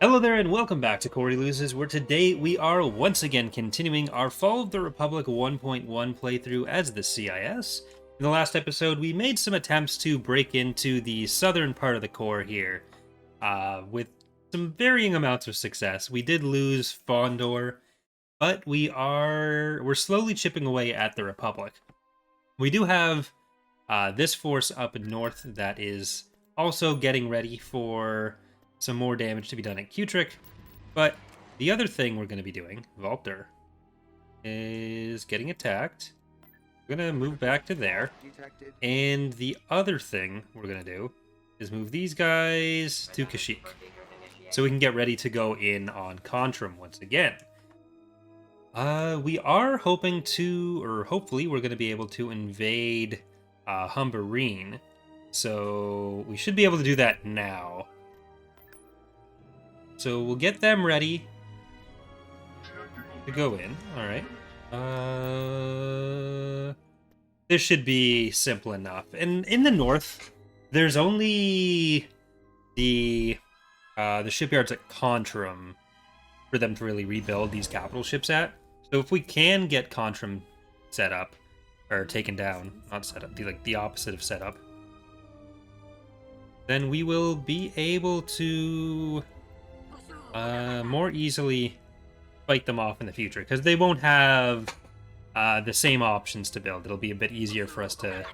Hello there and welcome back to Corey Loses, where today we are once again continuing our Fall of the Republic 1.1 playthrough as the CIS. In the last episode, we made some attempts to break into the southern part of the core here, with some varying amounts of success. We did lose Fondor, but we're slowly chipping away at the Republic. We do have this force up north that is also getting ready for some more damage to be done at Cutric. But the other thing we're going to be doing, Valter, is getting attacked. We're going to move back to there. And the other thing we're going to do is move these guys to Kashyyyk, so we can get ready to go in on Contrum once again. We are hoping to, or hopefully we're going to be able to invade Humberine. So we should be able to do that now. So we'll get them ready to go in. All right. This should be simple enough. And in the north, there's only the shipyards at Contrum for them to really rebuild these capital ships at. So if we can get Contrum set up, or taken down, not set up, the opposite of set up, then we will be able to more easily fight them off in the future, because they won't have the same options to build. It'll be a bit easier for us to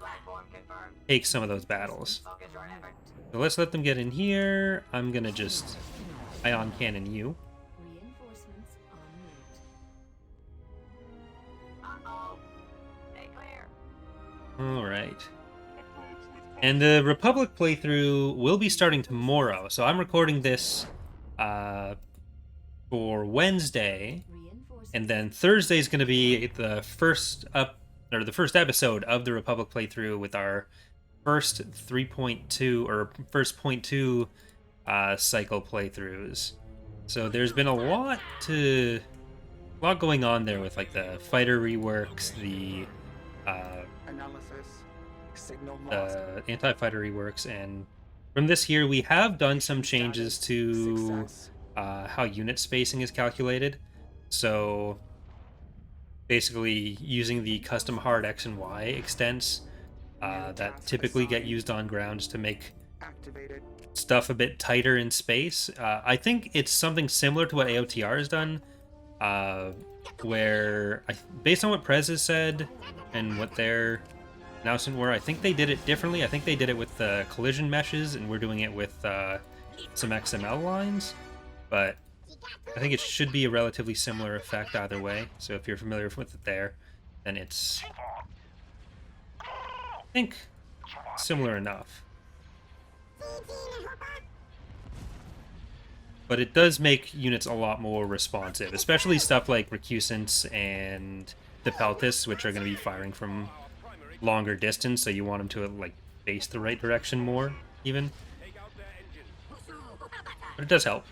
take some of those battles. So let's let them get in here. I'm gonna just ion cannon you. Alright. And the Republic playthrough will be starting tomorrow, so I'm recording this for Wednesday, and then Thursday is going to be the first episode of the Republic playthrough with our first 3.2 or first 0.2 cycle playthroughs. So there's been a lot going on there with like the fighter reworks, the anti-fighter reworks, and from this here we have done some changes to how unit spacing is calculated. So basically using the custom hard X and Y extents that typically get used on grounds to make stuff a bit tighter in space. I think it's something similar to what AOTR has done, where based on what Prez has said and what their announcement were, I think they did it differently. I think they did it with collision meshes, and we're doing it with some XML lines. But I think it should be a relatively similar effect either way. So if you're familiar with it there, then it's, I think, similar enough. But it does make units a lot more responsive, especially stuff like Recusants and the Peltis, which are going to be firing from longer distance, so you want them to like face the right direction more, even. But it does help.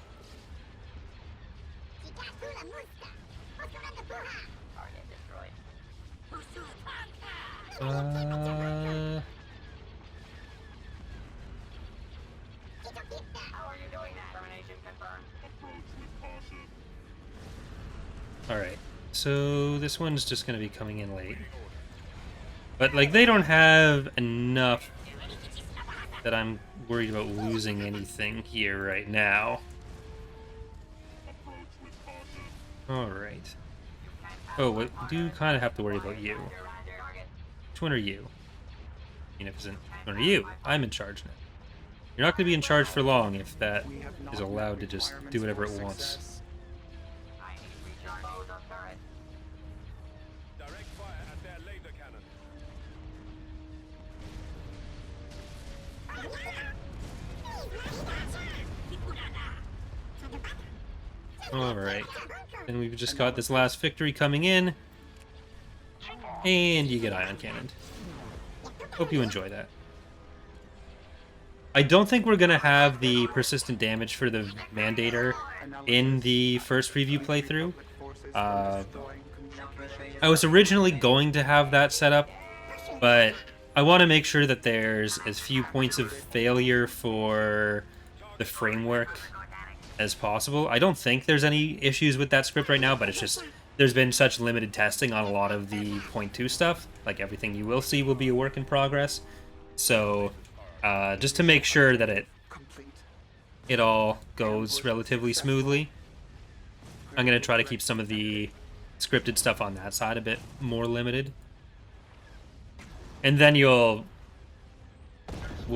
Alright, so this one's just going to be coming in late. But, like, they don't have enough that I'm worried about losing anything here right now. Alright. Oh, we do kind of have to worry about you. Which one are you? Munificent. Which one are you? I'm in charge now. You're not going to be in charge for long if that is allowed to just do whatever it wants. Alright. And we've just got this last victory coming in. And you get ion cannoned. Hope you enjoy that. I don't think we're going to have the persistent damage for the Mandator in the first preview playthrough. I was originally going to have that set up, but I want to make sure that there's as few points of failure for the framework as possible. I don't think there's any issues with that script right now, but it's just there's been such limited testing on a lot of the point 2 stuff. Like, everything you will see will be a work in progress. So, just to make sure that it all goes relatively smoothly, I'm going to try to keep some of the scripted stuff on that side a bit more limited. And then we'll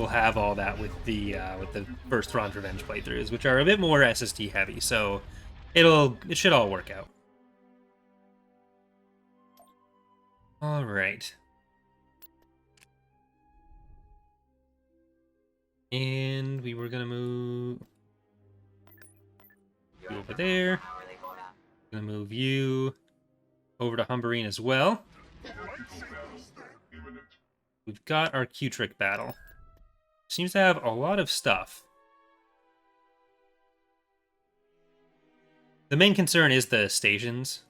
have all that with the first Thrawn's Revenge playthroughs, which are a bit more SSD heavy, so it should all work out. All right. And we were gonna move you over there. Gonna move you over to Humberine as well. We've got our Q-Trick battle. Seems to have a lot of stuff. The main concern is the stations.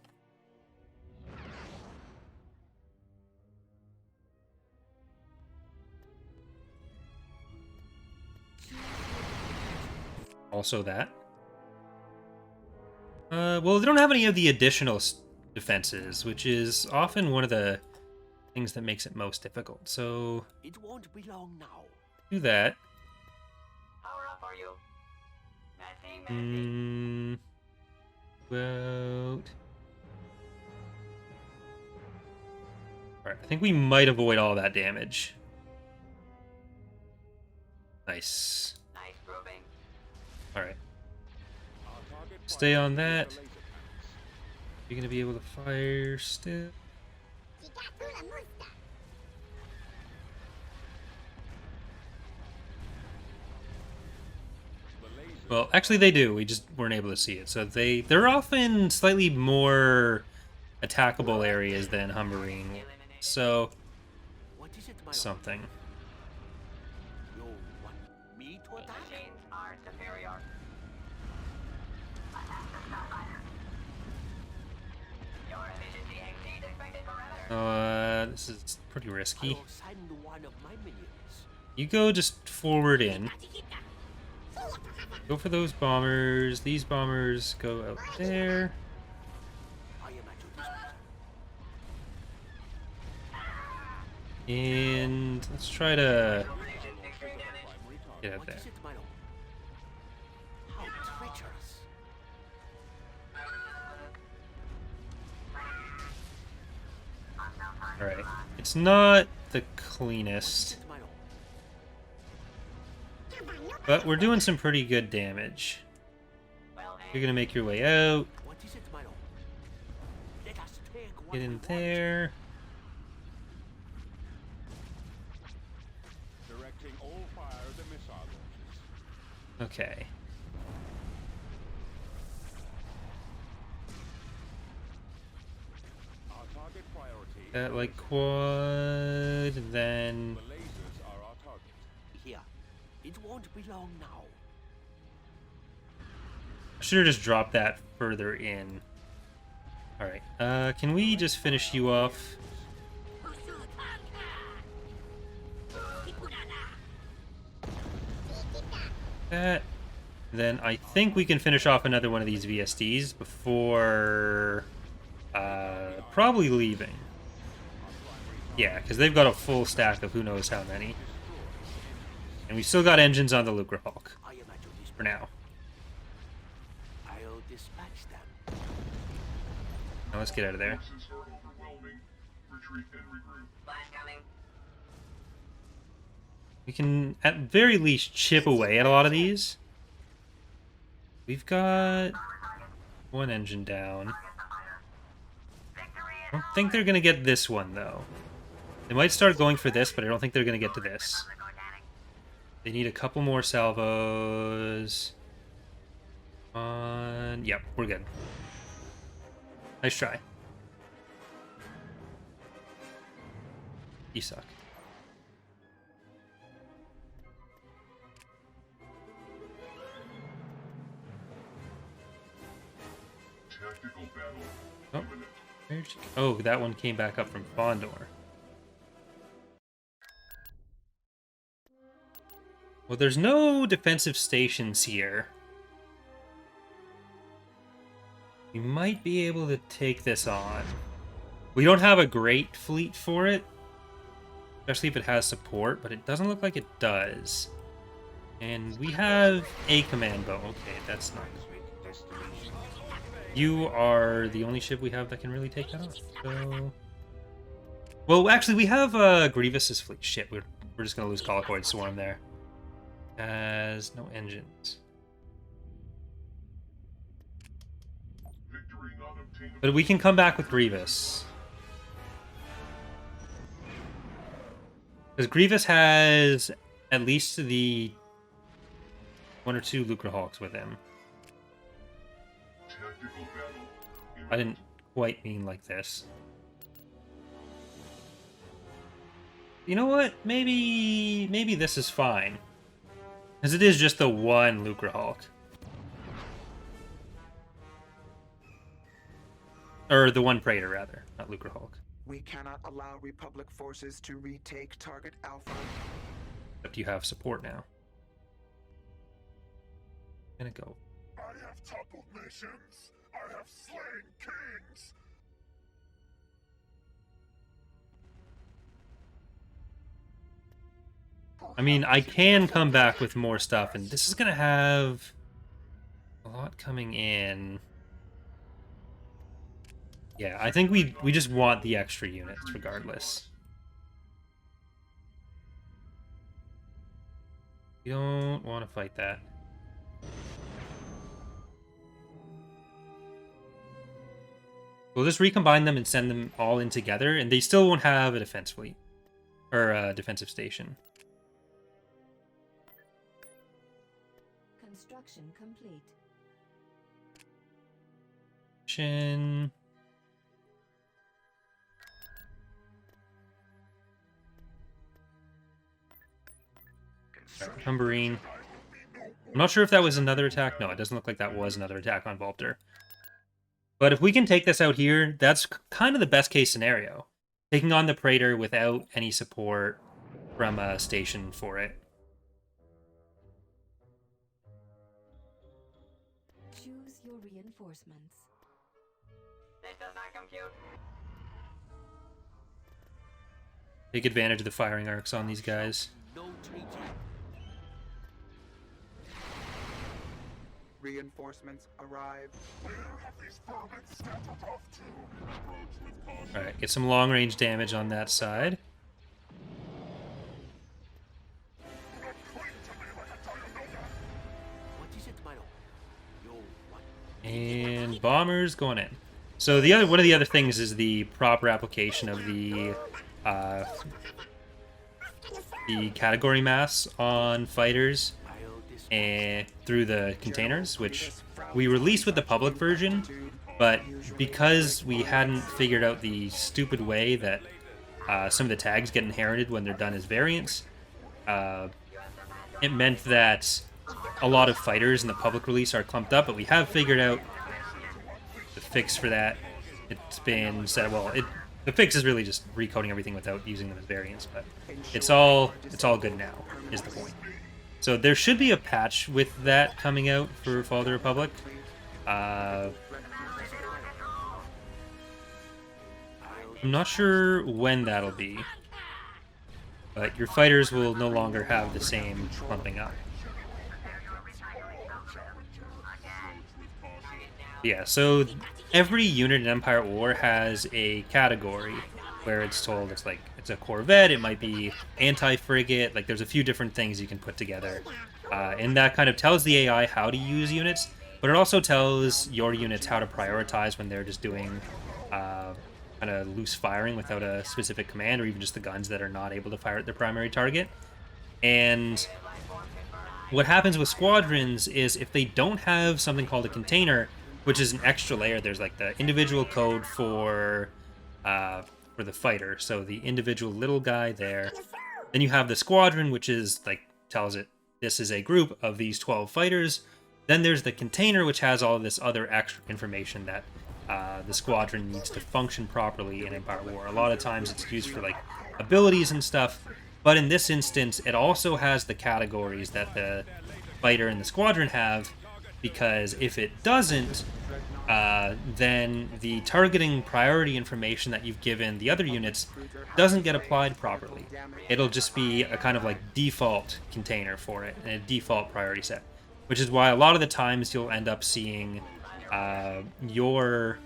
Also that. Well, they don't have any of the additional defenses, which is often one of the things that makes it most difficult. So it won't be long now. Do that. Power up, are you? Well, alright, I think we might avoid all that damage. Nice. Nice probing. Alright. Stay on that. You're gonna be able to fire still. Well, actually they do. We just weren't able to see it. So they're often slightly more attackable areas than Humberine. So something. You want me to attack? Machines are superior. Your efficiency exceeds expected parameters. This is pretty risky. I will send one of my minions. You go just forward in. Go for those bombers. These bombers go out there. I am at your disposal. And let's try to get out What there. is it, my lord? How treacherous. Alright. It's not the cleanest, My lord. but we're doing some pretty good damage. You're gonna make your way out. What is it, my lord? Let us take what Get in we want. there. Directing all fire the missile launches. Okay. Our target priority. That like quad, and then The lasers are our target. Here. It won't be long now. I should have just dropped that further in. Alright, can we just finish you off? That. Then I think we can finish off another one of these VSDs before probably leaving. Yeah, because they've got a full stack of who knows how many. And we've still got engines on the Lucre Hulk I am at your disposal. for now. I'll dispatch them. Now let's get out of there. Forces are overwhelming. Retreat and regroup. Flash coming. We can, at very least, chip away at a lot of these. We've got one engine down. I don't think they're going to get this one, though. They might start going for this, but I don't think they're going to get to this. They need a couple more salvos. Yep, we're good. Nice try. You suck. Tactical battle. Oh. Imminent. Where'd you go? Oh, that one came back up from Fondor. Well, there's no defensive stations here. We might be able to take this on. We don't have a great fleet for it, especially if it has support, but it doesn't look like it does. And we have a command boat. Okay, that's not good. You are the only ship we have that can really take that off. So, well, actually, we have Grievous's fleet. Shit, we're just gonna lose Colicoid Swarm there. Has no engines. But we can come back with Grievous. Because Grievous has at least the 1 or 2 Lucrehawks with him. I didn't quite mean like this. You know what? Maybe this is fine. Because it is just the one Lucrehawk. Or the one Praetor, rather, not Lucrehawk. We cannot allow Republic forces to retake target Alpha. Except you have support now. Gonna go. I have toppled nations. I have slain kings. I mean, I can come back with more stuff, and this is gonna have a lot coming in. Yeah, I think we just want the extra units regardless. We don't want to fight that. We'll just recombine them and send them all in together, and they still won't have a defense fleet. Or a defensive station. Construction complete. Shin. Humberine. I'm not sure if that was another attack. No, it doesn't look like that was another attack on Volpter. But if we can take this out here, that's kind of the best case scenario. Taking on the Praetor without any support from a station for it. Choose your reinforcements. This does not compute. Take advantage of the firing arcs on these guys. No treaty. Reinforcements arrive. Where have these vermin scattered off to? Approach with caution. Alright, get some long-range damage on that side. Do not cling to me like a Dianoga. What is it, Milo? Yo, what? And bombers going in. So one of the other things is the proper application of the category mass on fighters and through the containers, which we released with the public version, but because we hadn't figured out the stupid way that some of the tags get inherited when they're done as variants, it meant that a lot of fighters in the public release are clumped up, but we have figured out the fix for that. It's been said, well, the fix is really just recoding everything without using them as variants, but it's all good now, is the point. So there should be a patch with that coming out for Fall of the Republic. I'm not sure when that'll be, but your fighters will no longer have the same clumping up. Yeah, so every unit in Empire at War has a category where it's told it's a Corvette, it might be anti-frigate, like there's a few different things you can put together. And that kind of tells the AI how to use units, but it also tells your units how to prioritize when they're just doing kind of loose firing without a specific command, or even just the guns that are not able to fire at their primary target. And what happens with squadrons is if they don't have something called a container, which is an extra layer, there's like the individual code for the fighter, so the individual little guy there. Then you have the squadron, which is tells it this is a group of these 12 fighters. Then there's the container, which has all of this other extra information that the squadron needs to function properly in Empire War. A lot of times it's used for abilities and stuff, but in this instance it also has the categories that the fighter and the squadron have, because if it doesn't, then the targeting priority information that you've given the other units doesn't get applied properly. It'll just be a kind of like default container for it, and a default priority set, which is why a lot of the times you'll end up seeing your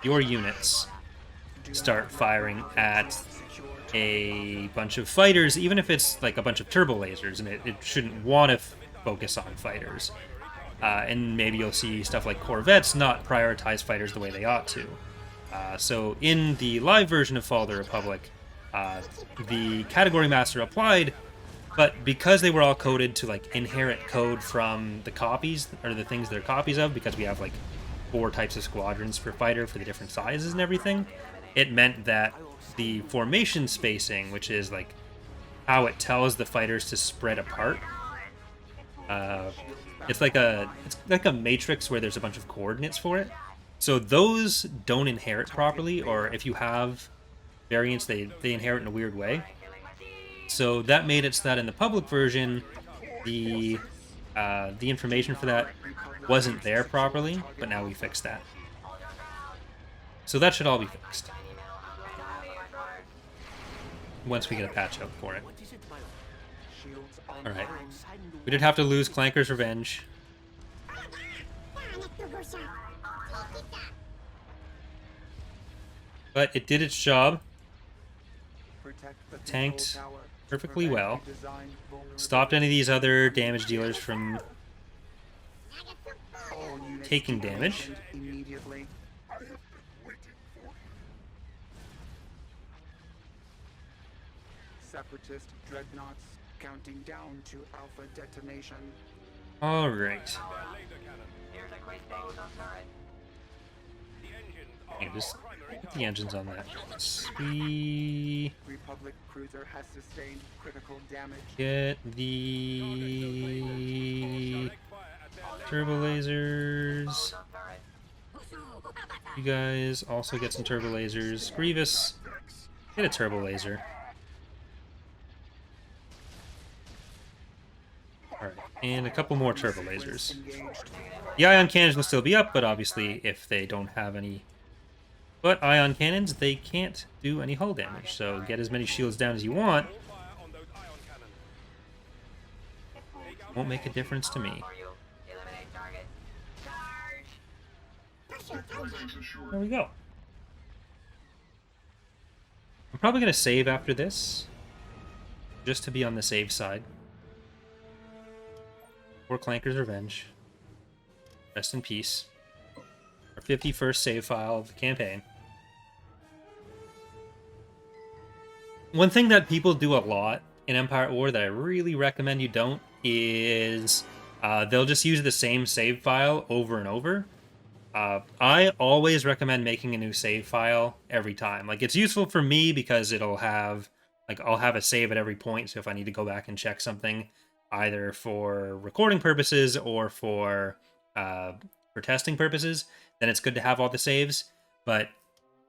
units start firing at a bunch of fighters, even if it's like a bunch of turbo lasers, and it shouldn't want to focus on fighters. And maybe you'll see stuff like corvettes not prioritize fighters the way they ought to. So in the live version of Fall of the Republic, the category master applied, but because they were all coded to like inherit code from the copies, or the things they're copies of, because we have like 4 types of squadrons per fighter for the different sizes and everything, it meant that the formation spacing, which is like how it tells the fighters to spread apart, it's like a matrix where there's a bunch of coordinates for it. So those don't inherit properly, or if you have variants, they inherit in a weird way. So that made it so that in the public version, the information for that wasn't there properly, but now we fixed that. So that should all be fixed once we get a patch out for it. Alright. We did have to lose Clanker's Revenge. But it did its job. Tanked perfectly well. Stopped any of these other damage dealers from taking damage. Separatist dreadnoughts counting down to alpha detonation. All right. Okay, just get the engines on that. Republic cruiser has sustained critical damage. Get the turbo lasers. You guys also get some turbo lasers. Grievous, get a turbo laser. Alright, and a couple more turbo lasers. The ion cannons will still be up, but obviously if they don't have any but ion cannons, they can't do any hull damage, so get as many shields down as you want. Won't make a difference to me. There we go. I'm probably going to save after this, just to be on the safe side. For Clanker's Revenge. Rest in peace. Our 51st save file of the campaign. One thing that people do a lot in Empire at War that I really recommend you don't is they'll just use the same save file over and over. I always recommend making a new save file every time. Like, it's useful for me because it'll have, like, I'll have a save at every point, so if I need to go back and check something, either for recording purposes or for testing purposes, then it's good to have all the saves. But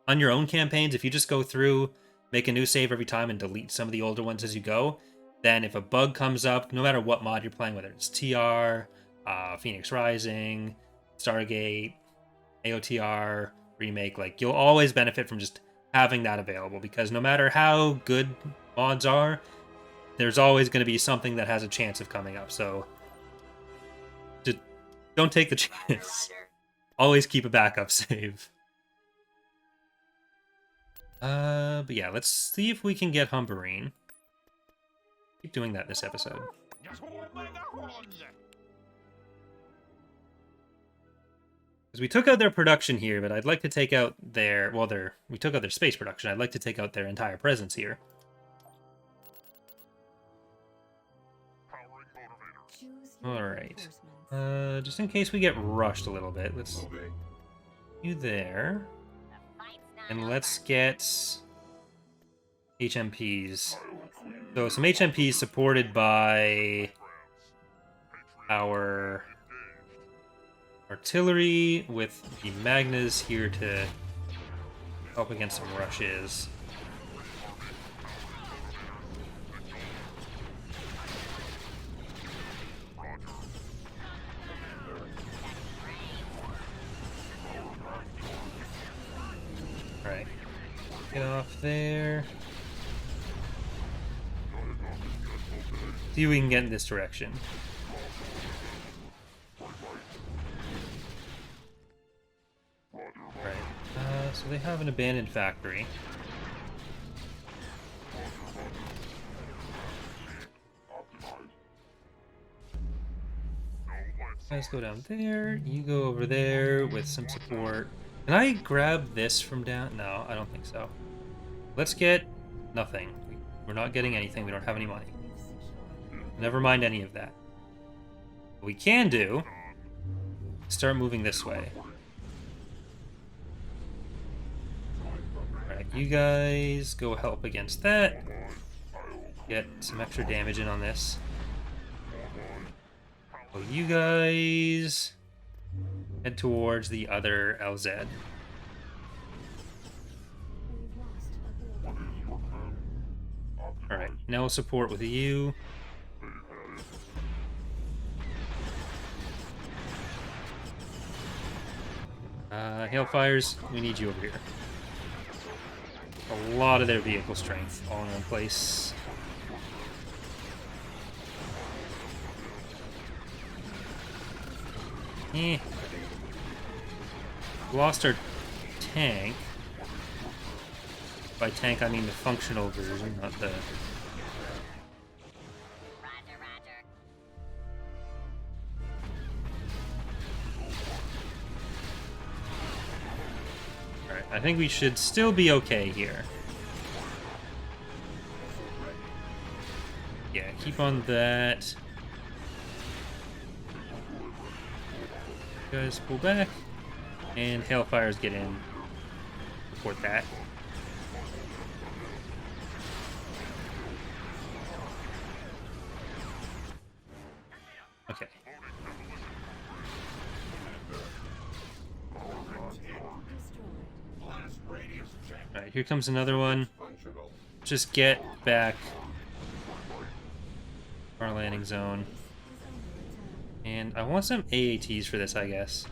on your own campaigns, if you just go through, make a new save every time and delete some of the older ones as you go, then if a bug comes up, no matter what mod you're playing, whether it's TR, Phoenix Rising, Stargate, AOTR, Remake, like, you'll always benefit from just having that available, because no matter how good mods are, there's always going to be something that has a chance of coming up, so just don't take the chance. Always keep a backup save. But yeah, let's see if we can get Humberine. Keep doing that this episode. Because we took out their production here, but I'd like to take out their, well, we took out their space production. I'd like to take out their entire presence here. Alright. Just in case we get rushed a little bit, let's do there. And let's get HMPs. So some HMPs supported by our artillery, with the Magnas here to help against some rushes. Get off there. See if we can get in this direction. Right. So they have an abandoned factory. Guys go down there. You go over there with some support. Can I grab this from down? No, I don't think so. Let's get nothing. We're not getting anything. We don't have any money. Never mind any of that. What we can do is start moving this way. Alright, you guys go help against that. Get some extra damage in on this. So you guys head towards the other LZ. Alright, now we'll support with you. Hailfires, we need you over here. A lot of their vehicle strength all in one place. Lost our tank. By tank, I mean the functional version, not the... Alright, I think we should still be okay here. Yeah, keep on that. You guys pull back. And Hailfires get in. Support that. Okay. Alright, here comes another one. Just get back our landing zone. And I want some AATs for this, I guess.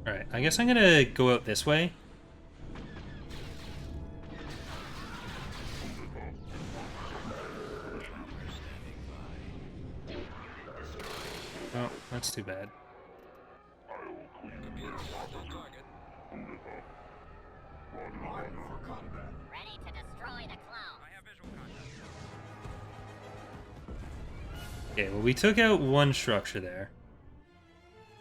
Alright, I guess I'm gonna go out this way. Oh, that's too bad. Ready to destroy the clone. Okay, well, we took out one structure there.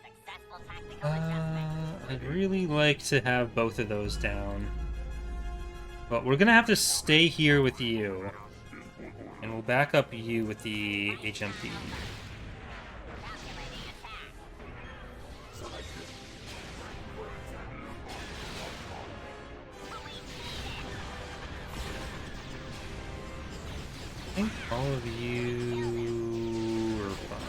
Successful tactical adjustment. I'd really like to have both of those down. But we're gonna have to stay here with you. And we'll back up you with the HMP. I think all of you are fine.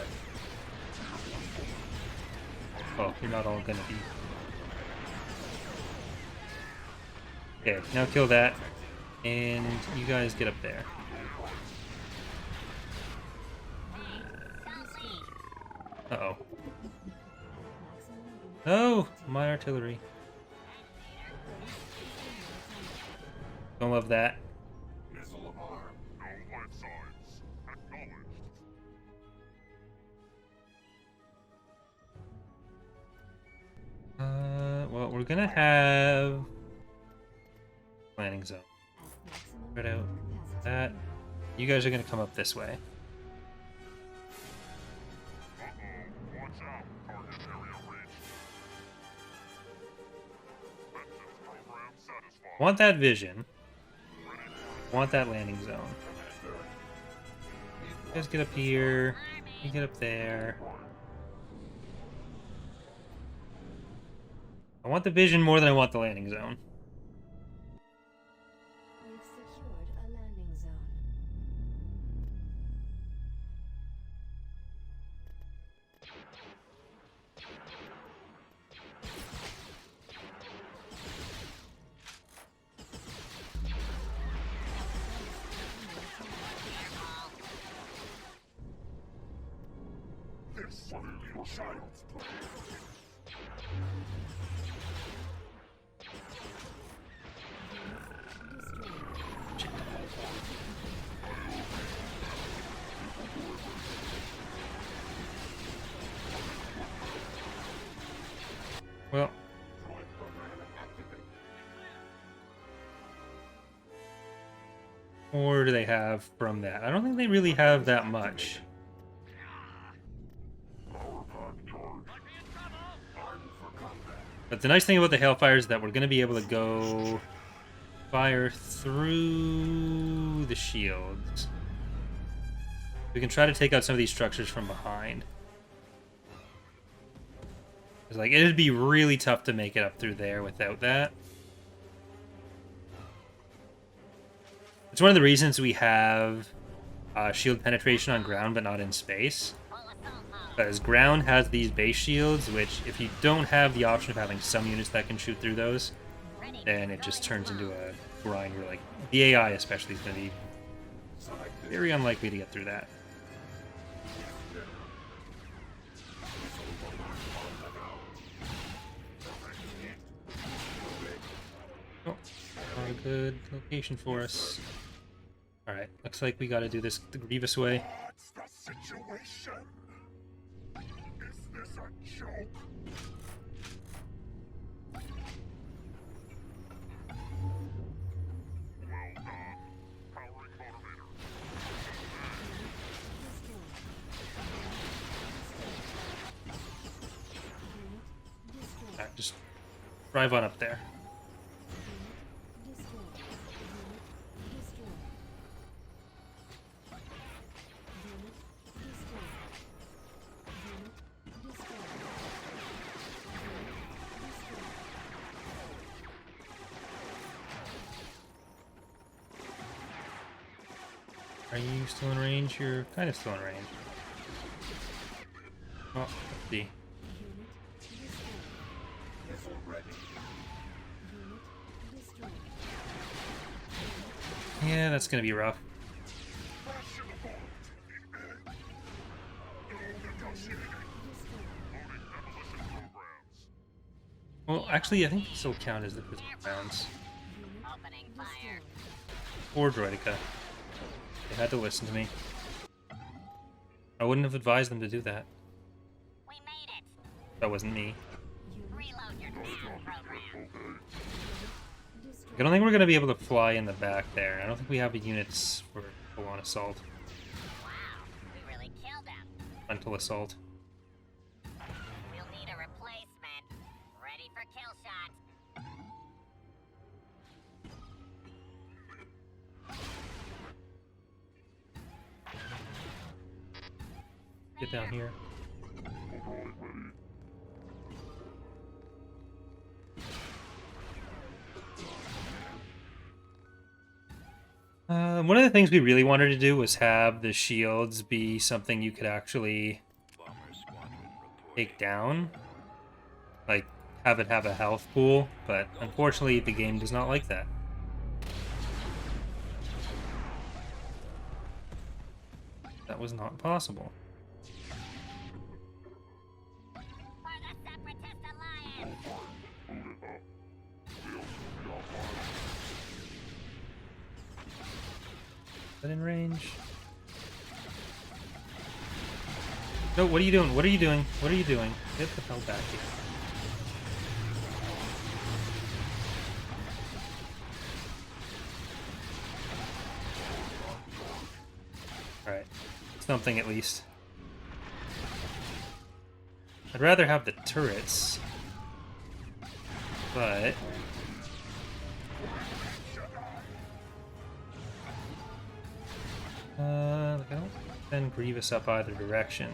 Oh, you're not all gonna be. Okay, now kill that. And you guys get up there. Uh-oh. Oh, my artillery. Don't love that. Missile alarm. No life signs. Acknowledged. Well, we're gonna have planning zone. Spread out that. You guys are gonna come up this way. Watch out. Target area reached. Vengeance program satisfied. Want that vision. Want that landing zone. You guys get up here. You get up there. I want the vision more than I want the landing zone. We've secured a landing zone. this child's play. Well, or do they have from that? I don't think they really have that much. But the nice thing about the Hailfire is that we're going to be able to go fire through the shields. We can try to take out some of these structures from behind. It's like, it'd be really tough to make it up through there without that. It's one of the reasons we have shield penetration on ground but not in space. Because ground has these base shields, which if you don't have the option of having some units that can shoot through those, then it just turns into a grind where, like, the AI especially is going to be very unlikely to get through that. Oh, not a good location for us. Alright, looks like we gotta do this the Grievous way. What's the situation? Is this a joke? Well done. Powering motivator. Alright, just drive on up there. Are you still in range? You're kind of still in range. Oh, let's see. Yeah, that's gonna be rough. Well, actually, I think they still count as the physical rounds. Opening fire. Or Droidica. They had to listen to me. I wouldn't have advised them to do that. We made it. That wasn't me. Reload your command program. I don't think we're going to be able to fly in the back there. I don't think we have the units for full-on assault. Wow, we really killed them. Frontal assault. We'll need a replacement. Ready for kill shot. Get down here. One of the things we really wanted to do was have the shields be something you could actually take down. Like, have it have a health pool, but unfortunately the game does not like that. That was not possible. For the Separatist Alliance. Is that in range? No, what are you doing? What are you doing? What are you doing? Get the hell back here. Alright. Something at least. I'd rather have the turrets. But... I don't send Grievous up either direction.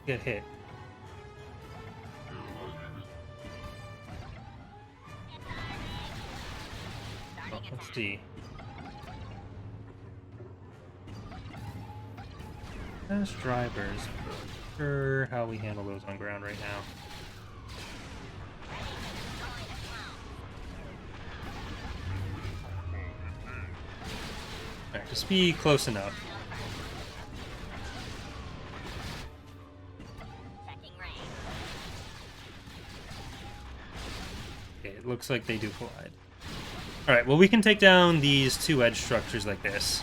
Get hit. Well, let's see. Fast drivers. Sure how we handle those on ground right now. Alright, just be close enough. it looks like they do collide. Alright, well we can take down these two edge structures like this.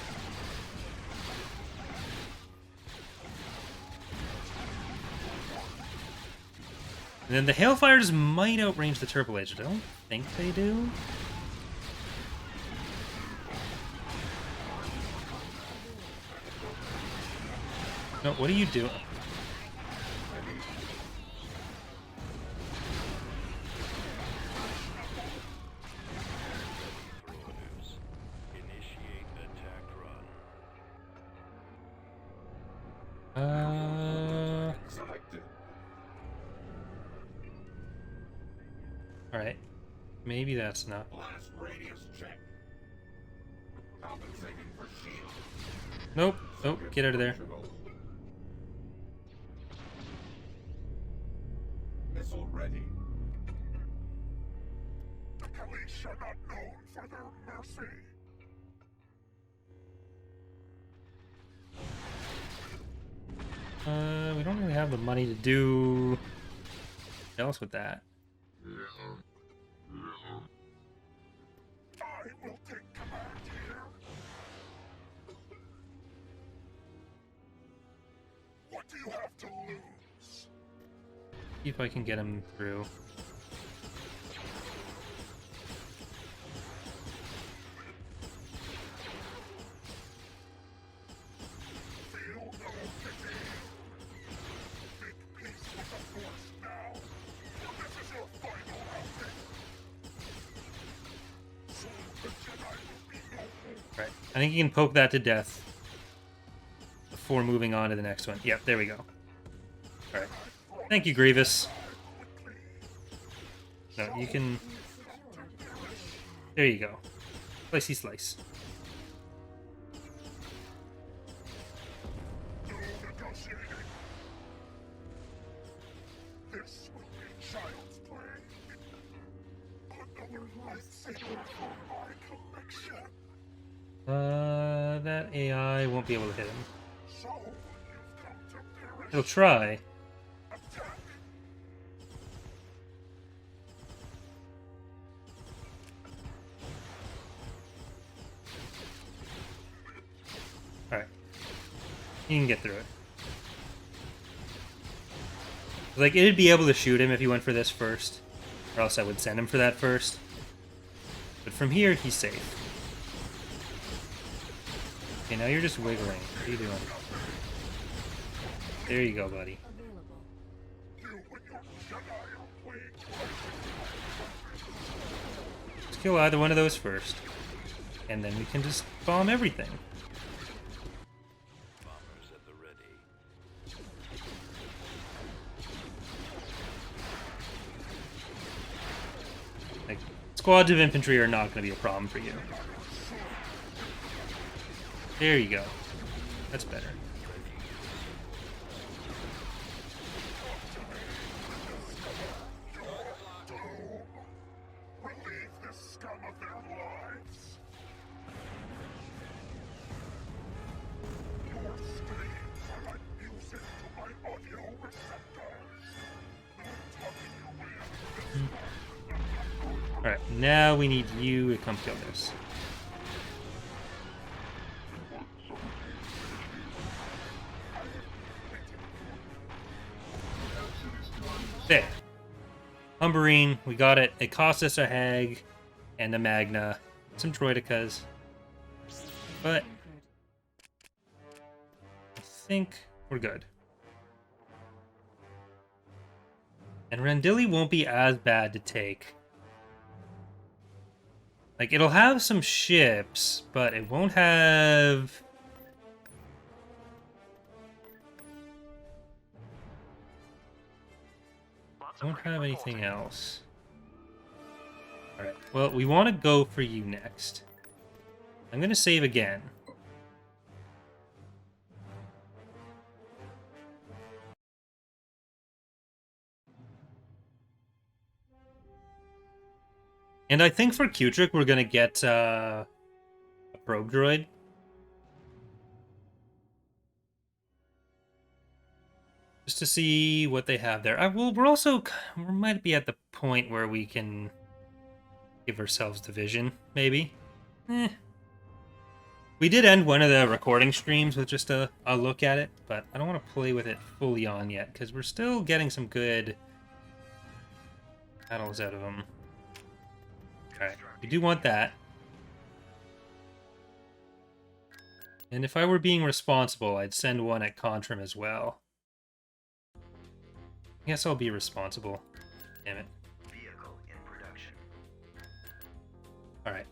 And then the Hailfires might outrange the Turtle Edge. I don't think they do. No, what are you doing? Alright. Maybe that's not. Blast radius check. Compensating for shield. Nope. Nope. Get out of there. Missile ready. The police are not known for their mercy. We don't really have the money to do what else with that. I will take command here. What do you have to lose? See if I can get him through. Feel no pity. Make peace with the Force now. This is your final outing. So the Jedi will be no more. Right. I think you can poke that to death before moving on to the next one. Yep, there we go. Alright. Thank you, Grievous. No, you can... There you go. Slicey slice. No negotiating. This will be child's play. Another lightsaber for my collection. That AI won't be able to hit him. So you've come to perish. He'll try. Attack. Alright. You can get through it. Like, it'd be able to shoot him if he went for this first. Or else I would send him for that first. But from here, he's safe. Okay, now you're just wiggling. What are you doing? There you go, buddy. Available. You and your Jedi are playing Just kill either one of those first. And then we can just bomb everything. Bombers at the ready. Like, squads of infantry are not going to be a problem for you. There you go. That's better. Relieve the scum of their lives. Your screams are like music to my audio receptors. No talking your way out of this. Alright, now we need you to come kill this. There. Humberine, we got it. It cost us a Hag and a Magna. Some Droidicas. But I think we're good. And Rendelli won't be as bad to take. Like, it'll have some ships, but it won't have... Don't have anything else. Alright, well, we want to go for you next. I'm going to save again. And I think for Kutrick, we're going to get a probe droid. Just to see what they have there. Well, we might be at the point where we can Give ourselves division, maybe. We did end one of the recording streams with just a look at it, but I don't want to play with it fully on yet, because we're still getting some good battles out of them. Alright, we do want that. And if I were being responsible, I'd send one at Contrim as well. I guess I'll be responsible. Damn it. Vehicle in production. Alright.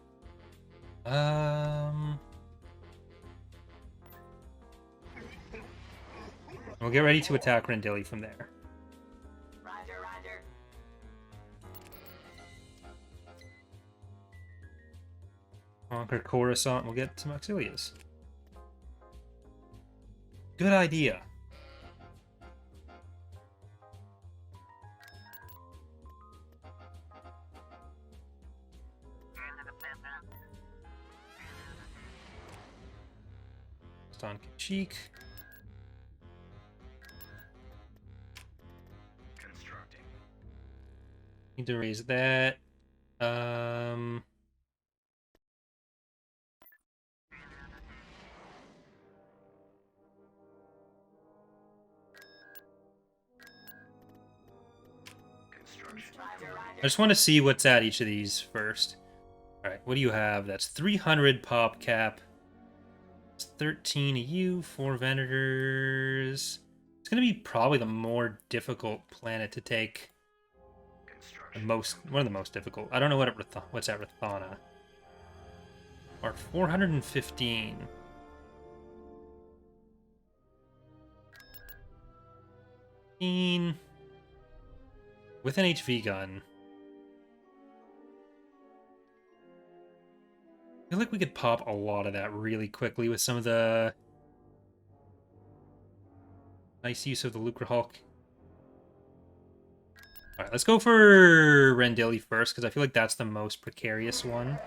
We'll get ready to attack Rendelli from there. Roger, roger. Conquer Coruscant, we'll get some Auxilias. Good idea. On Kashyyyk. Constructing. Need to raise that. Construction. I just want to see what's at each of these first. Alright, what do you have? That's 300 pop cap. It's 13 EU, 4 Venators. It's going to be probably the more difficult planet to take. One of the most difficult. I don't know what's at Rathana. Or 415. With an HV gun. I feel like we could pop a lot of that really quickly with some of the nice use of the Lucre Hulk. Alright, let's go for Rendelli first, because I feel like that's the most precarious one.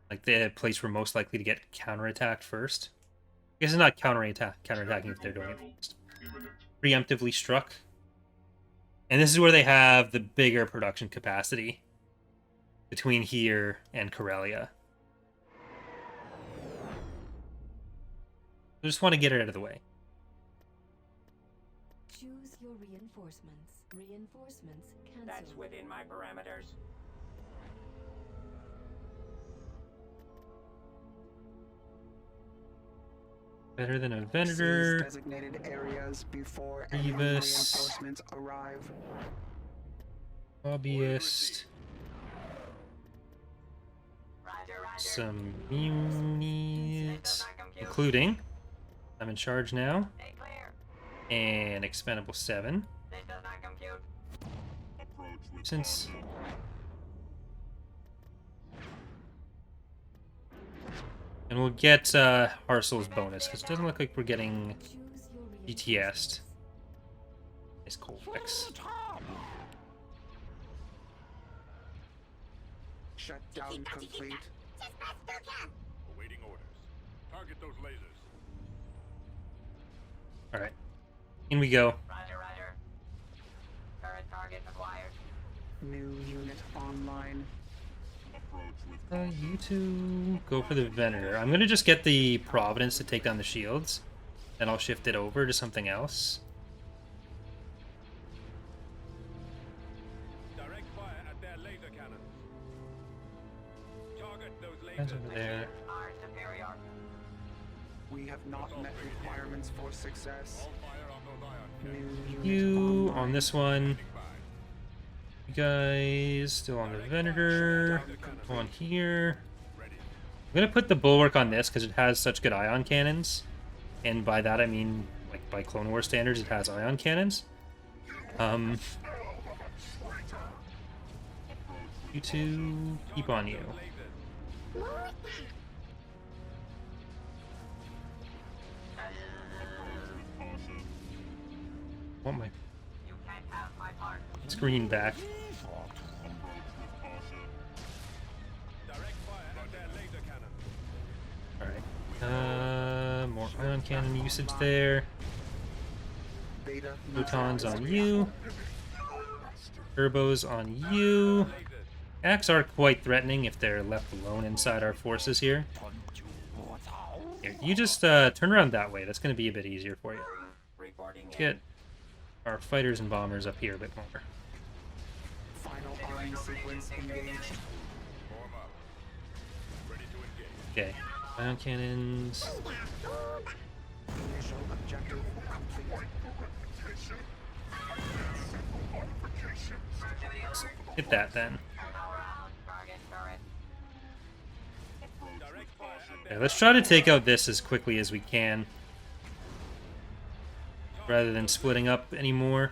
Like the place we're most likely to get counterattacked first. I guess it's not counterattacking if they're doing it first. Preemptively struck. And this is where they have the bigger production capacity between here and Corellia. I just want to get it out of the way. Choose your reinforcements. Reinforcements cancelled. That's within my parameters. Better than a Seize Venator. designated areas before enemy Grievous. reinforcements arrive. Hobbyist. Roger, roger. Some munis. Including, I'm in charge now. Stay clear. And Expendable 7. This does not compute. Since and we'll get Harsel's bonus, because it doesn't look like we're getting Choose your GTS'd. Nice Colfax. Shutdown complete. Awaiting orders. Target those lasers. Alright. In we go. Roger, roger. Current target acquired. New unit online. You two go for the Venator. I'm gonna just get the Providence to take down the shields. Then I'll shift it over to something else. Direct fire at their laser cannons. Target those That's lasers. over there. Our superior. We have not met requirements for success. All fire on those ion New cannons. unit You online. on this one. Standing by. You guys still on the Venator. Go on here. Ready. I'm gonna put the Bulwark on this because it has such good ion cannons. And by that I mean, like, by Clone Wars standards, it has ion cannons. You two, keep on you. Lasers. Want my You can't have my part. screen back. Direct fire at their laser cannons. Alright. More ion cannon usage there. Beta Photons on neutralized. you. Turbos on you. Lasers. Acts are quite threatening if they're left alone inside our forces here. Here, you just turn around that way. That's going to be a bit easier for you. Let's get our fighters and bombers up here a bit more. Final arming sequence engaged. Okay, ion cannons. Initial objective complete. Hit that then. Yeah, let's try to take out this as quickly as we can, rather than splitting up anymore.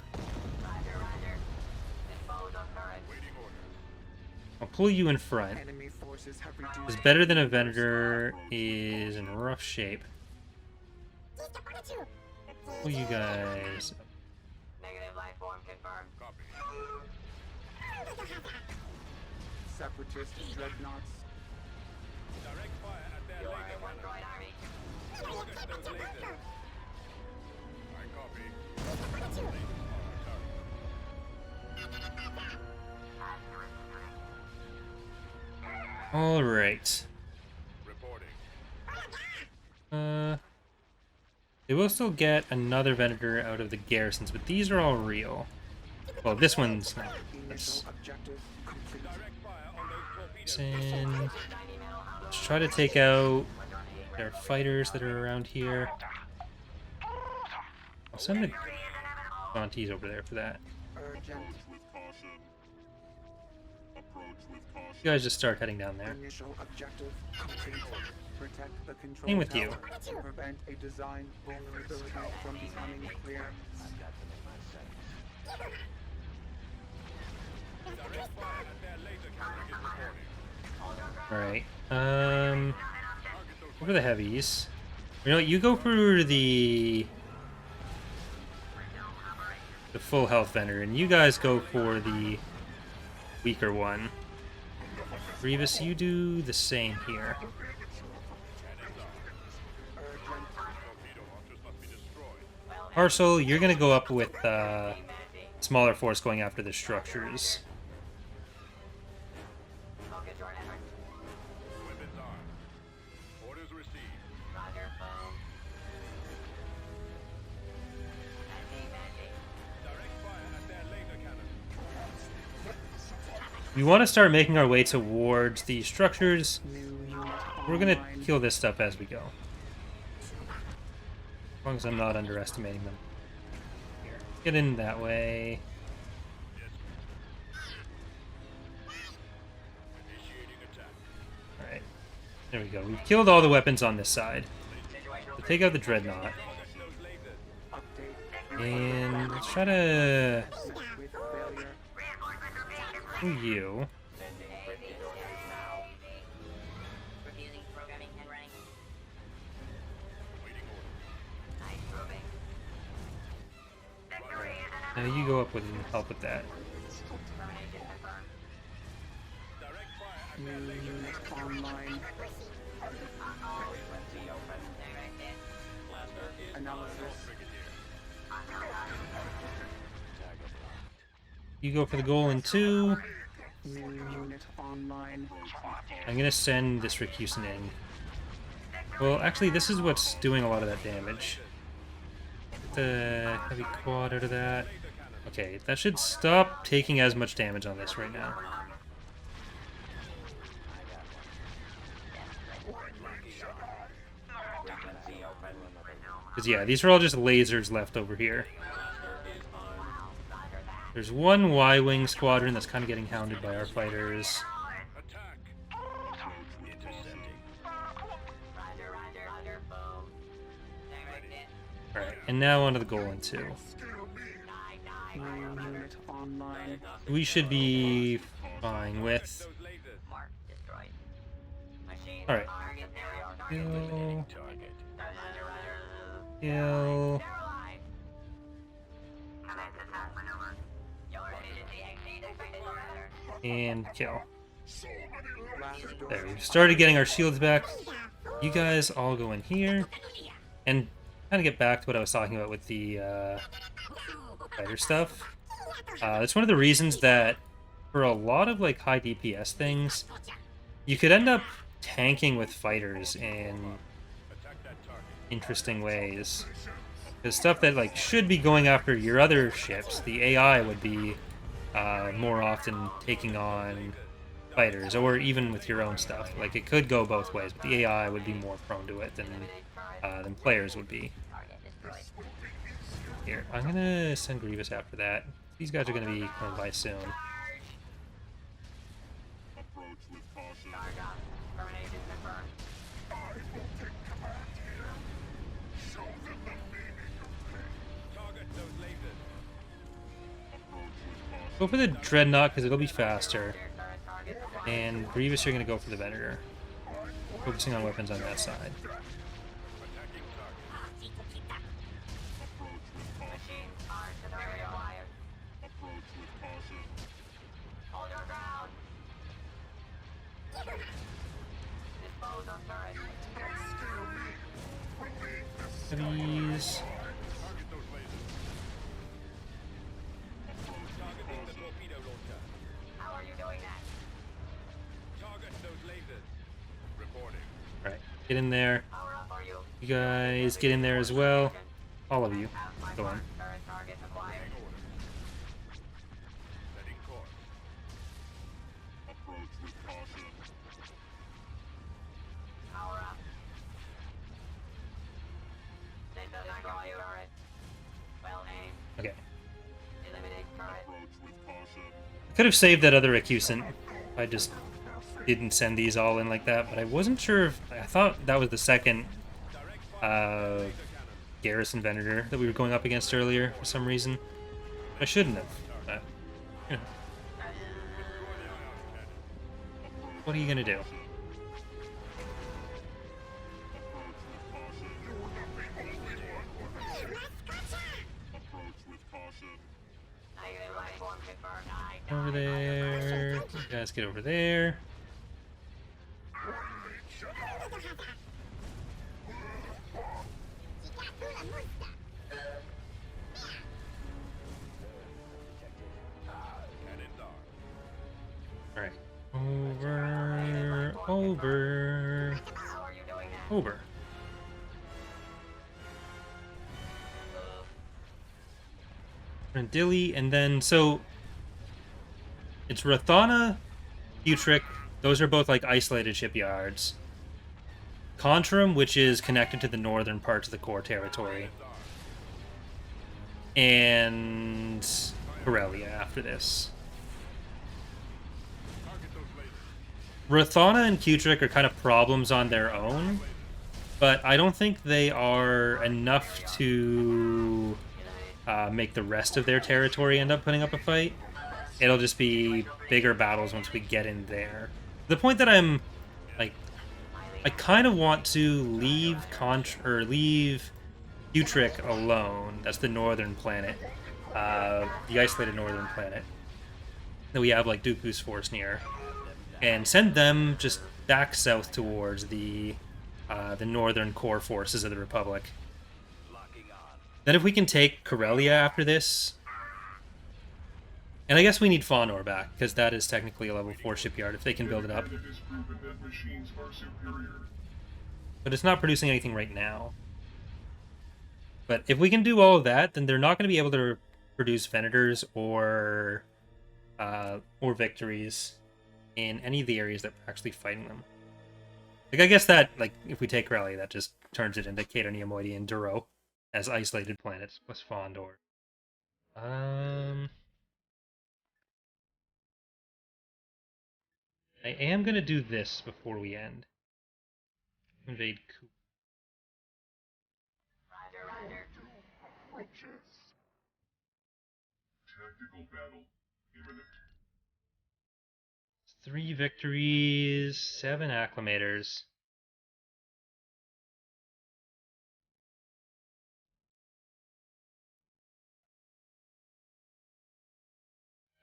I'll pull you in front. Enemy forces have reduced. Is better than a Venator is in rough shape. Pull you guys. Negative life form confirmed. Separatist dreadnoughts. You are a one-droid army. All right. They will still get another Venator out of the garrisons, but these are all real. Well, this one's not. Let's Initial objective complete. send. Let's try to take out their fighters that are around here. I'll send the Gaunties over there for that. Urgent. With caution. Approach with caution. You guys just start heading down there. Initial objective complete. Protect the control Same with you. tower to prevent a design vulnerability from becoming clear. Alright. Over the heavies. You know what, you go for the full health vendor, and you guys go for the weaker one. Grievous, you do the same here. Parcel, you're gonna go up with smaller force going after the structures. We want to start making our way towards the structures. New unit We're gonna online. kill this stuff as we go. As long as I'm not underestimating them. Here, get in that way. Alright. There we go. We've killed all the weapons on this side. So take out the Dreadnought. Update. And let's try to With failure. do you. Refusing programming and running. Nice moving. Now you go up with and help with that. Termination confirmed. New unit online. Analysis. You go for the goal in 2. New unit online. I'm gonna send this Rikusen in. Well, actually, this is what's doing a lot of that damage. Get the heavy quad out of that. Okay, that should stop taking as much damage on this right now. Because, yeah, these are all just lasers left over here. There's one Y-Wing squadron that's kind of getting hounded by our fighters. Alright, and now onto the goal in 2. New unit online. We should be fine with. Mark destroyed. Machine Alright. target area. Kill. Commander, Kill. attack maneuver. Your agency exceeds expected parameter. And kill. Last door. There, we've started getting our shields back. You guys all go in here. And kind of get back to what I was talking about with the fighter stuff. It's one of the reasons that for a lot of like high DPS things, you could end up tanking with fighters in interesting ways. Because stuff that like should be going after your other ships, the AI would be more often taking on fighters, or even with your own stuff. Like it could go both ways, but the AI would be more prone to it than players would be. Here, I'm gonna send Grievous after that. These guys are gonna be coming by soon. Approach with caution. Show them the meaning of Go for the Dreadnought because it'll be faster. And Grievous, you're gonna go for the Venator. Focusing on weapons on that side. Heavies. Alright, get in there. You guys get in there as well. All of you. Go on. Okay. I could have saved that other Accusant. I just didn't send these all in like that, but I wasn't sure if... I thought that was the second Garrison Venator that we were going up against earlier for some reason. I shouldn't have. But, you know. What are you gonna do? Over there. You guys get over there. Alright. Over. Rendelli, and then, so... It's Rathana, Utric, those are both like isolated shipyards. Contrum, which is connected to the northern parts of the core territory. And Corellia after this. Rathana and Utric are kind of problems on their own, but I don't think they are enough to make the rest of their territory end up putting up a fight. It'll just be bigger battles once we get in there. The point that I'm, like, I kind of want to leave Utric alone. That's the northern planet, the isolated northern planet that we have like Dooku's force near, and send them just back south towards the northern core forces of the Republic. Then if we can take Corellia after this. And I guess we need Faunor back, because that is technically a level 4 shipyard, if they can build it up. But it's not producing anything right now. But if we can do all of that, then they're not going to be able to produce Venators or victories in any of the areas that we're actually fighting them. Like, I guess that, like, if we take Rally, that just turns it into Cato Neomoidy and Duro as isolated planets, plus Fondor. I am going to do this before we end. Invade Coop. Tactical battle imminent. 3 victories, 7 acclimators.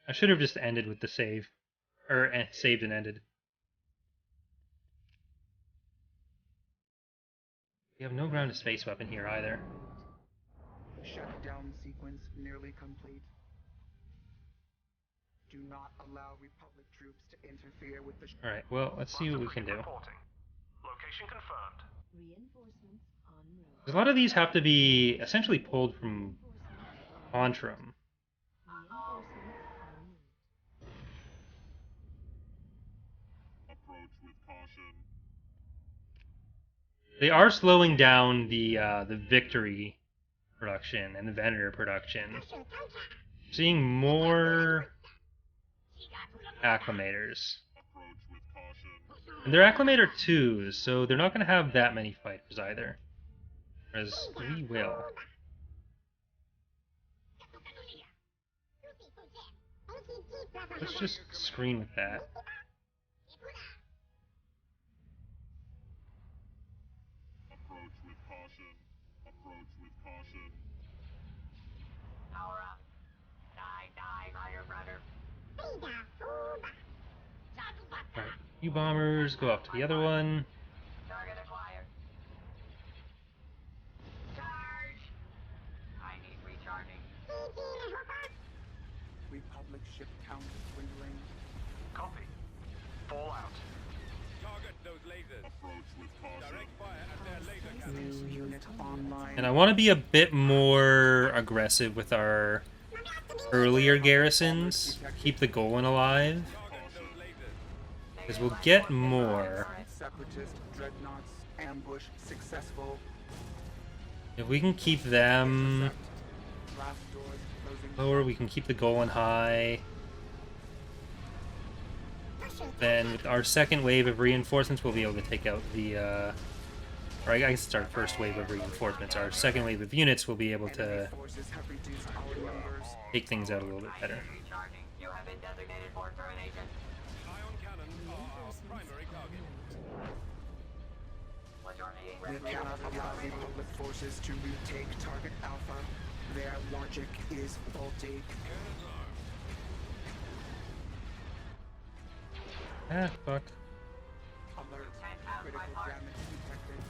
I should have just ended with the save. Or saved and ended. We have no ground to space weapon here either. Shutdown sequence nearly complete. Do not allow Republic troops to interfere with the Alright, well, let's see what we can do. Location confirmed. Reinforcements en route. 'Cause a lot of these have to be essentially pulled from Ontrum. Reinforcements en route. Approach with caution. They are slowing down the Victory production and the Venator production. Seeing more Acclimators. Approach with caution. And they're Acclimator 2s, so they're not going to have that many fighters either. Whereas we will. Let's just screen with that. Approach with caution. Approach with caution. Power up. Die, fire brother. Alright, you bombers, go up to the other one. Target acquired. Charge! I need recharging. Republic ship count dwindling. Copy. Fallout. Target those lasers. Approach with caution. Direct fire at their laser cannons. New unit online. And I want to be a bit more aggressive with our earlier garrisons. Keep the Golan alive. Target those lasers. Because we'll get more. Separatist dreadnoughts ambush successful. If we can keep them Blast doors closing. lower, we can keep the Golan high. Then with our second wave of reinforcements, we'll be able to take out the, or I guess it's our first wave of reinforcements. Our second wave of units will be able to Enemy forces have reduced our numbers. take things out a little bit better. Recharging. You have been designated for termination. Ion cannons are our primary target. What's your name? We cannot allow Republic forces to retake target Alpha. Their logic is faulty. Ah, fuck. Alert. Critical damage detected.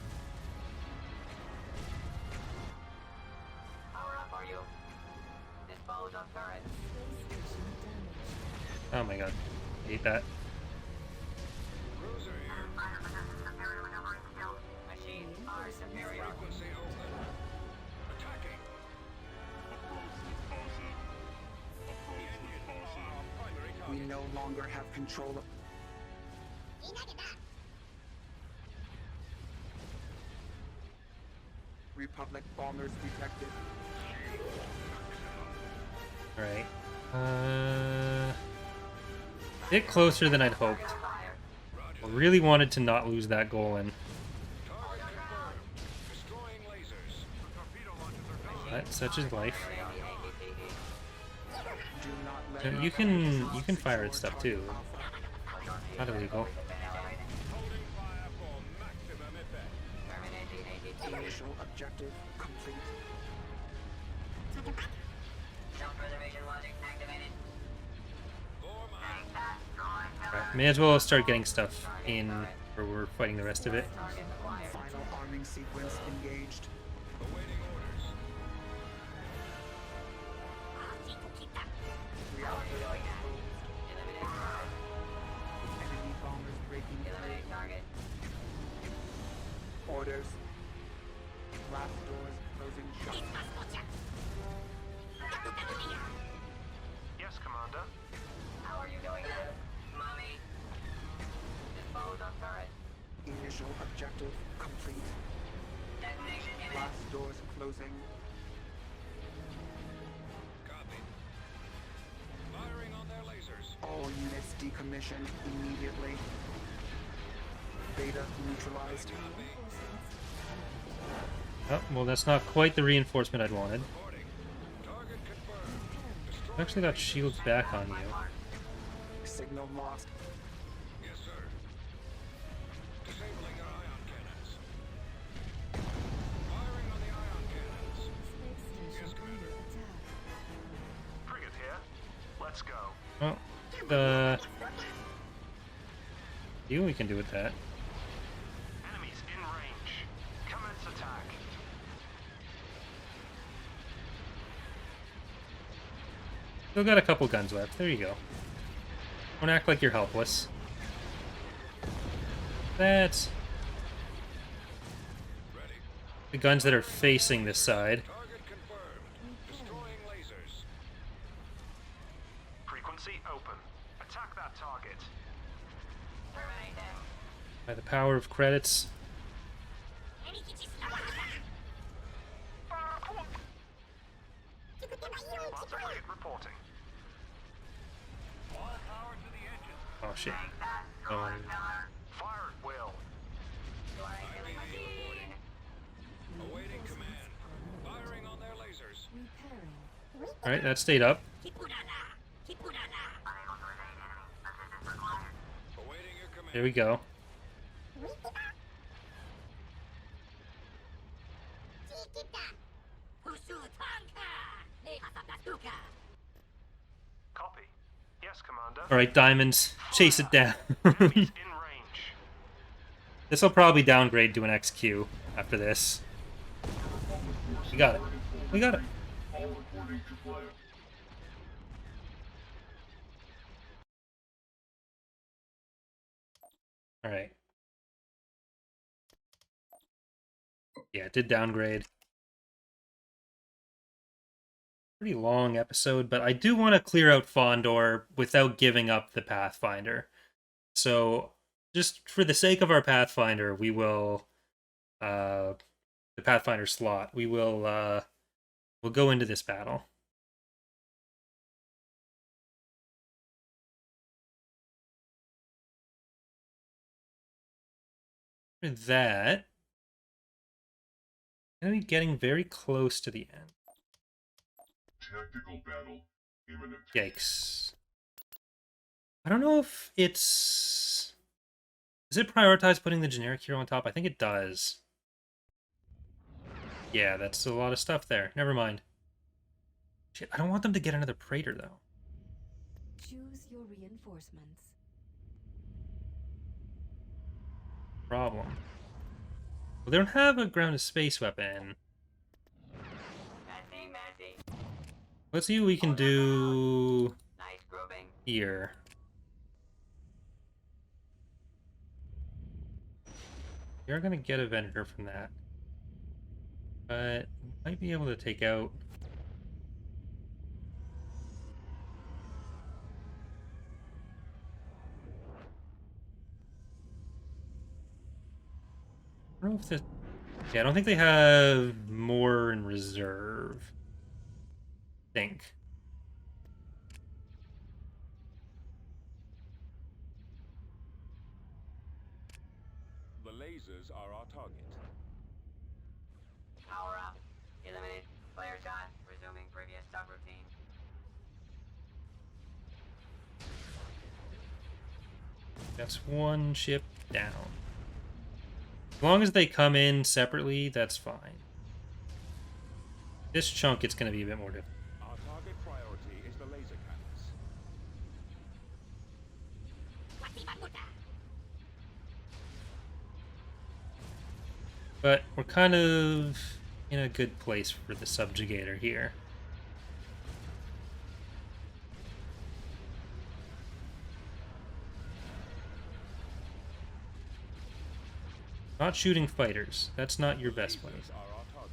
Power up, are you? Dispose of turret. Space station damaged. Oh my god. I hate that. Cruiser here. Machines are superior. Frequency open. Attacking. Approach with caution. Approach with caution. Our primary We target. no longer have control of. Republic bombers detected. Alright. Bit closer than I'd hoped. I really wanted to not lose that Golan. Target confirmed. Destroying lasers. Torpedo launchers are gone. But such is life. Do not let So you can fire at stuff too. Not illegal. Holding fire for maximum effect. initial objective complete. Self-preservation logic activated. For mine. Right, may as well start getting stuff in where we're fighting the rest of it. Final arming sequence engaged. Awaiting orders. Reactor enemy bombers breaking Eliminate target. orders. Blast doors closing shut. Yes, Commander. How are you doing this? Mommy. Dispose of turret. Initial objective complete. Detonation imminent. Blast doors closing. Copy. Firing on their lasers. All units decommissioned immediately. Beta neutralized. Oh, well, that's not quite the reinforcement I'd wanted. Reporting. Target confirmed. I've actually got shields back on you. Signal lost. Yes, sir. Disabling their ion cannons. Firing on the ion cannons. Space Yes, station under Commander. attack. Frigate here. Let's go. Oh, see what we can do with that. Enemies in range. Commence attack. Still got a couple guns left. There you go. Don't act like you're helpless. That's Ready. the guns that are facing this side. Target confirmed. Destroying lasers. Frequency open. Attack that target. By the power of credits. Master Fleet reporting. All power to the engine. Oh shit. Fire at will. IBV reporting. Awaiting command. Firing on their lasers. Repairing. Alright, that stayed up. Awaiting your command. There we go. Copy. Yes, Commander. Alright, diamonds. Chase it down. Enemies in range. This will probably downgrade to an XQ after this. We got it. We got it. All reporting to plan. Alright. Yeah, it did downgrade. Pretty long episode, but I do want to clear out Fondor without giving up the Pathfinder. So, just for the sake of our Pathfinder, we will... the Pathfinder slot, we will we'll go into this battle. For that, I'm going to be getting very close to the end. Tactical battle imminent. Yikes. I don't know if it's... Does it prioritize putting the generic hero on top? I think it does. Yeah, that's a lot of stuff there. Never mind. Shit, I don't want them to get another Praetor, though. Choose your reinforcements. Problem. Well, they don't have a ground-to-space weapon. Let's see what we can do here. We are going to get a Venator from that. But might be able to take out... I don't know if this... Yeah, I don't think they have more in reserve. I think. The lasers are our target. Power up. Eliminate player shot. Resuming previous subroutine. That's one ship down. As long as they come in separately, that's fine. This chunk, it's going to be a bit more difficult. Our target priority is the laser cannons. But we're kind of in a good place for the subjugator here. Not shooting fighters. That's not your best place. Lasers are our target.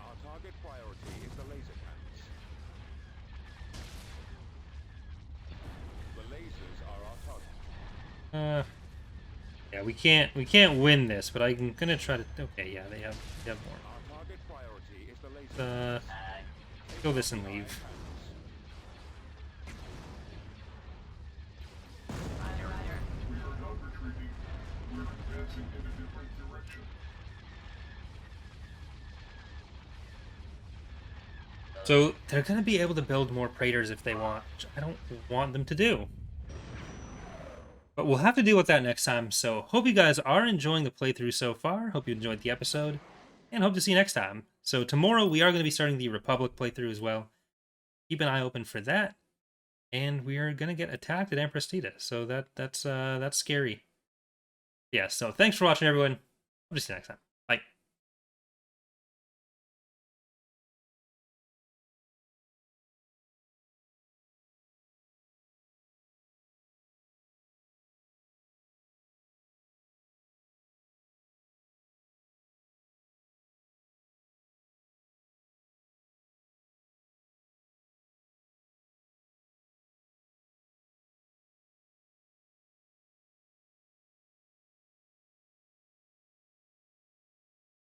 Our target priority is the laser cannons. The lasers are our target. Yeah, we can't win this, but I'm gonna try to. Okay, yeah, they have more. Our target priority is the laser Kill this and leave. We are not retreating. We're advancing in a different direction. So they're gonna be able to build more Praetors if they want, which I don't want them to do. But we'll have to deal with that next time, so hope you guys are enjoying the playthrough so far. Hope you enjoyed the episode, and hope to see you next time. So tomorrow we are going to be starting the Republic playthrough as well. Keep an eye open for that, and we are going to get attacked at Empress Tita, so that's scary. Yeah, so thanks for watching, everyone. Hope to see you next time.